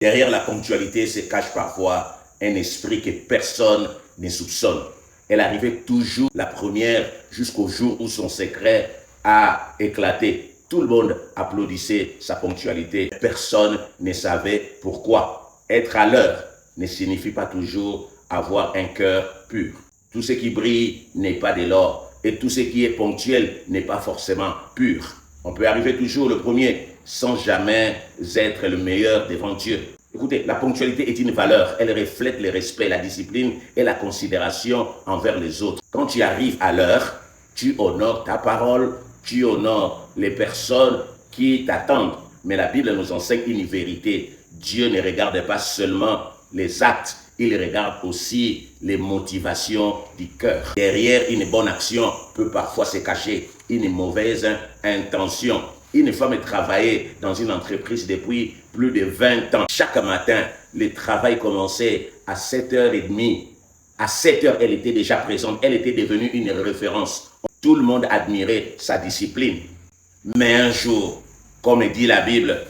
Derrière la ponctualité se cache parfois un esprit que personne ne soupçonne. Elle arrivait toujours la première jusqu'au jour où son secret a éclaté. Tout le monde applaudissait sa ponctualité. Personne ne savait pourquoi. Être à l'heure ne signifie pas toujours avoir un cœur pur. Tout ce qui brille n'est pas de l'or et tout ce qui est ponctuel n'est pas forcément pur. On peut arriver toujours le premier sans jamais être le meilleur devant Dieu. Écoutez, la ponctualité est une valeur. Elle reflète le respect, la discipline et la considération envers les autres. Quand tu arrives à l'heure, tu honores ta parole, tu honores les personnes qui t'attendent. Mais la Bible nous enseigne une vérité. Dieu ne regarde pas seulement les actes, il regarde aussi les motivations du cœur. Derrière une bonne action peut parfois se cacher une mauvaise intention. Une femme travaillait dans une entreprise depuis plus de 20 ans. Chaque matin, le travail commençait à 7h30. À 7h, elle était déjà présente. Elle était devenue une référence. Tout le monde admirait sa discipline. Mais un jour, comme dit la Bible,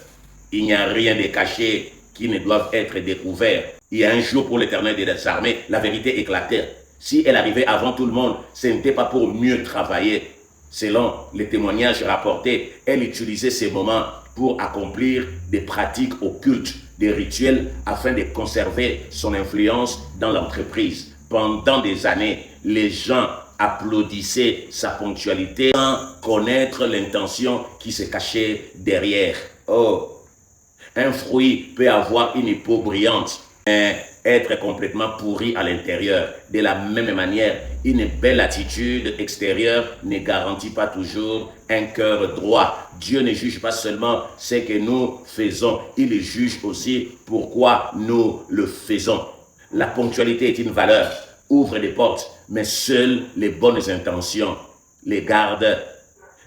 il n'y a rien de caché qui ne doive être découvert. Il y a un jour pour l'Éternel des armées, la vérité éclatait. Si elle arrivait avant tout le monde, ce n'était pas pour mieux travailler. Selon les témoignages rapportés, elle utilisait ces moments pour accomplir des pratiques occultes, des rituels, afin de conserver son influence dans l'entreprise. Pendant des années, les gens applaudissaient sa ponctualité sans connaître l'intention qui se cachait derrière. Oh, un fruit peut avoir une peau brillante, mais être complètement pourri à l'intérieur. De la même manière, une belle attitude extérieure ne garantit pas toujours un cœur droit. Dieu ne juge pas seulement ce que nous faisons, il juge aussi pourquoi nous le faisons. La ponctualité est une valeur, ouvre des portes, mais seules les bonnes intentions les gardent.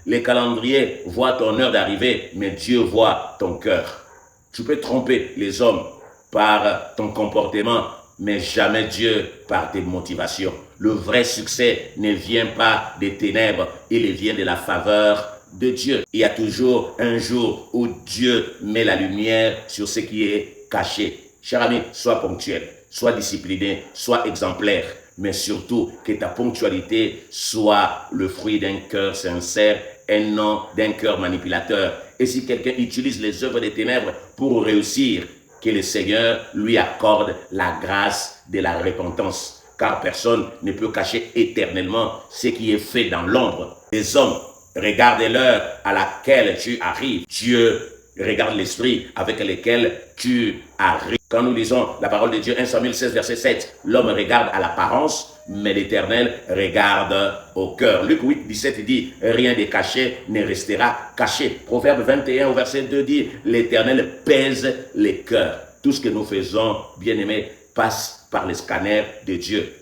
Les calendriers voient ton heure d'arrivée, mais Dieu voit ton cœur. Tu peux tromper les hommes par ton comportement, mais jamais Dieu par tes motivations. Le vrai succès ne vient pas des ténèbres, il vient de la faveur de Dieu. Il y a toujours un jour où Dieu met la lumière sur ce qui est caché. Cher ami, sois ponctuel, sois discipliné, sois exemplaire, mais surtout que ta ponctualité soit le fruit d'un cœur sincère et non d'un cœur manipulateur. Et si quelqu'un utilise les œuvres des ténèbres pour réussir, que le Seigneur lui accorde la grâce de la repentance. Car personne ne peut cacher éternellement ce qui est fait dans l'ombre. Les hommes regardent l'heure à laquelle tu arrives. Dieu regarde l'esprit avec lequel tu arrives. Quand nous lisons la parole de Dieu, 1 Samuel 16, verset 7, l'homme regarde à l'apparence, mais l'Éternel regarde au cœur. Luc 8, 17 dit, rien de caché ne restera caché. Proverbe 21 au verset 2 dit, l'Éternel pèse les cœurs. Tout ce que nous faisons, bien-aimés, passe par le scanner de Dieu.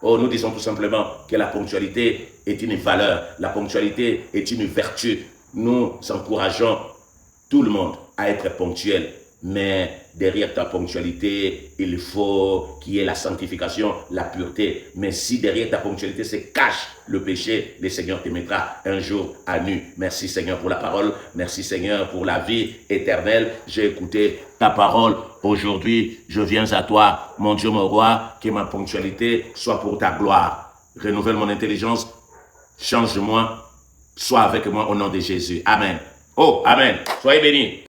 Oh, nous disons tout simplement que la ponctualité est une valeur. La ponctualité est une vertu. Nous encourageons tout le monde à être ponctuel. Mais derrière ta ponctualité, il faut qu'il y ait la sanctification, la pureté. Mais si derrière ta ponctualité se cache le péché, le Seigneur te mettra un jour à nu. Merci Seigneur pour la parole. Merci Seigneur pour la vie éternelle. J'ai écouté ta parole aujourd'hui. Je viens à toi, mon Dieu, mon roi, que ma ponctualité soit pour ta gloire. Renouvelle mon intelligence. Change-moi. Sois avec moi au nom de Jésus. Amen. Oh, amen. Soyez bénis.